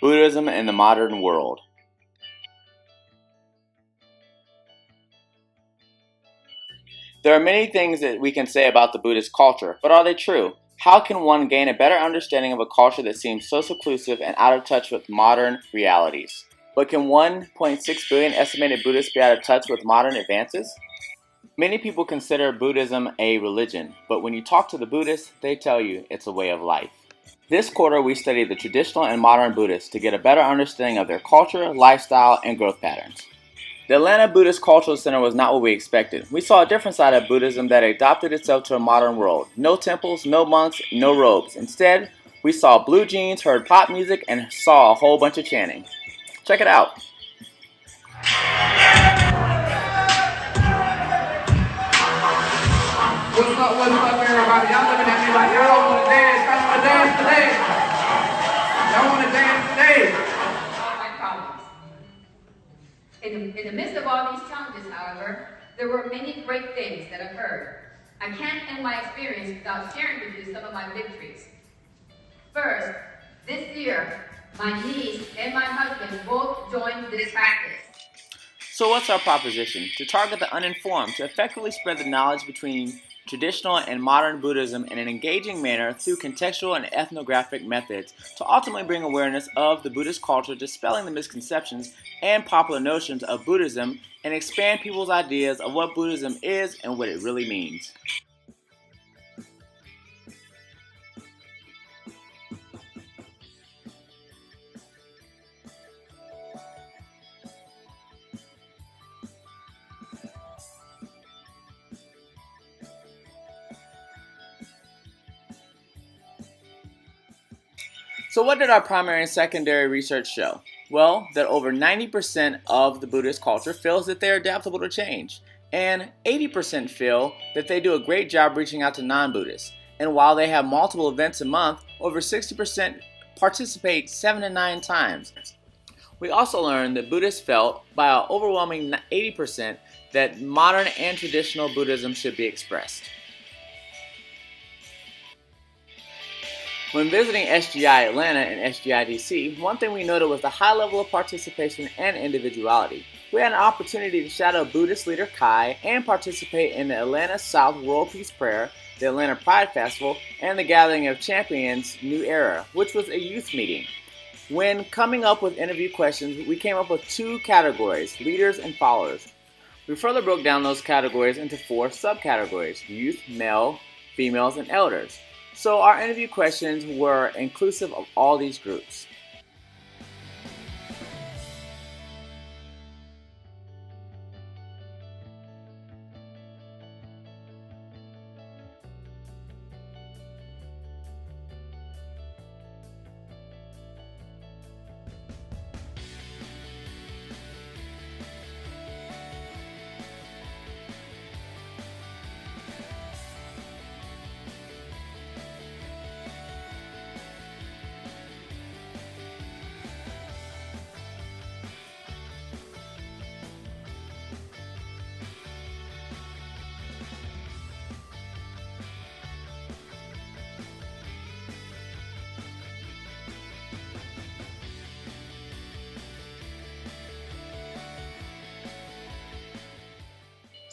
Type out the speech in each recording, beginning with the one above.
Buddhism in the modern world. There are many things that we can say about the Buddhist culture, but are they true? How can one gain a better understanding of a culture that seems so seclusive and out of touch with modern realities? But can 1.6 billion estimated Buddhists be out of touch with modern advances? Many people consider Buddhism a religion, but when you talk to the Buddhists, they tell you it's a way of life. This quarter, we studied the traditional and modern Buddhists to get a better understanding of their culture, lifestyle, and growth patterns. The Atlanta Buddhist Cultural Center was not what we expected. We saw a different side of Buddhism that adapted itself to a modern world. No temples, no monks, no robes. Instead, we saw blue jeans, heard pop music, and saw a whole bunch of chanting. Check it out. What's up, everybody? Y'all looking at me like y'all don't want to dance. Y'all want to dance today? Y'all want to dance today? All my problems. In the midst of all these challenges, however, there were many great things that occurred. I can't end my experience without sharing with you some of my victories. First, this year, my niece and my husband both joined this practice. So what's our proposition? To target the uninformed, to effectively spread the knowledge between traditional and modern Buddhism in an engaging manner through contextual and ethnographic methods to ultimately bring awareness of the Buddhist culture, dispelling the misconceptions and popular notions of Buddhism, and expand people's ideas of what Buddhism is and what it really means. So what did our primary and secondary research show? Well, that over 90% of the Buddhist culture feels that they're adaptable to change, and 80% feel that they do a great job reaching out to non-Buddhists. And while they have multiple events a month, over 60% participate 7 to 9 times. We also learned that Buddhists felt by an overwhelming 80% that modern and traditional Buddhism should be expressed. When visiting SGI Atlanta and SGI DC, one thing we noted was the high level of participation and individuality. We had an opportunity to shadow Buddhist leader Kai and participate in the Atlanta South World Peace Prayer, the Atlanta Pride Festival, and the Gathering of Champions New Era, which was a youth meeting. When coming up with interview questions, we came up with 2 categories, leaders and followers. We further broke down those categories into 4 subcategories, youth, male, females, and elders. So our interview questions were inclusive of all these groups.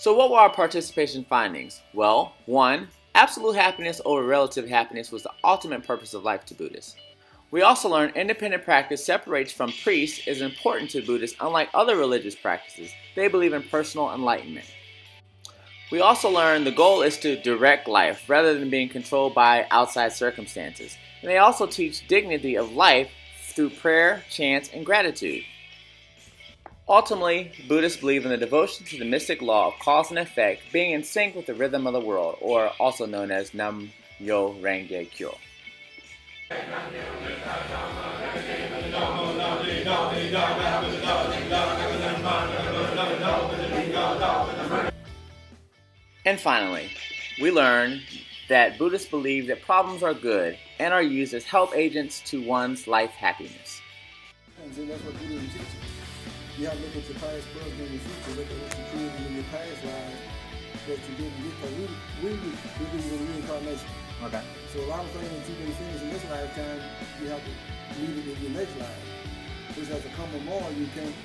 So what were our participation findings? Well, 1. Absolute happiness over relative happiness was the ultimate purpose of life to Buddhists. We also learned independent practice separates from priests is important to Buddhists unlike other religious practices. They believe in personal enlightenment. We also learned the goal is to direct life rather than being controlled by outside circumstances. And they also teach dignity of life through prayer, chants, and gratitude. Ultimately, Buddhists believe in the devotion to the mystic law of cause and effect being in sync with the rhythm of the world, or also known as Nam Myo Renge Kyo. And finally, we learn that Buddhists believe that problems are good and are used as help agents to one's life happiness. That's what Buddhism teaches. You have to look at your past, present, and your future. Look at what you created in your past life that you didn't get. Because we believe in reincarnation. Okay. So a lot of things that you can finish in this lifetime, you have to meet it in your next life. Which has to come more, you can't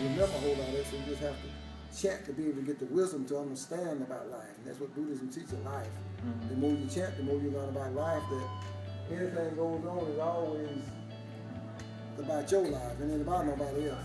remember a whole lot of it, so you just have to chant to be able to get the wisdom to understand about life. And that's what Buddhism teaches, life. Mm-hmm. The more you chant, the more you learn about life, that anything goes on is always about your life and ain't about nobody else.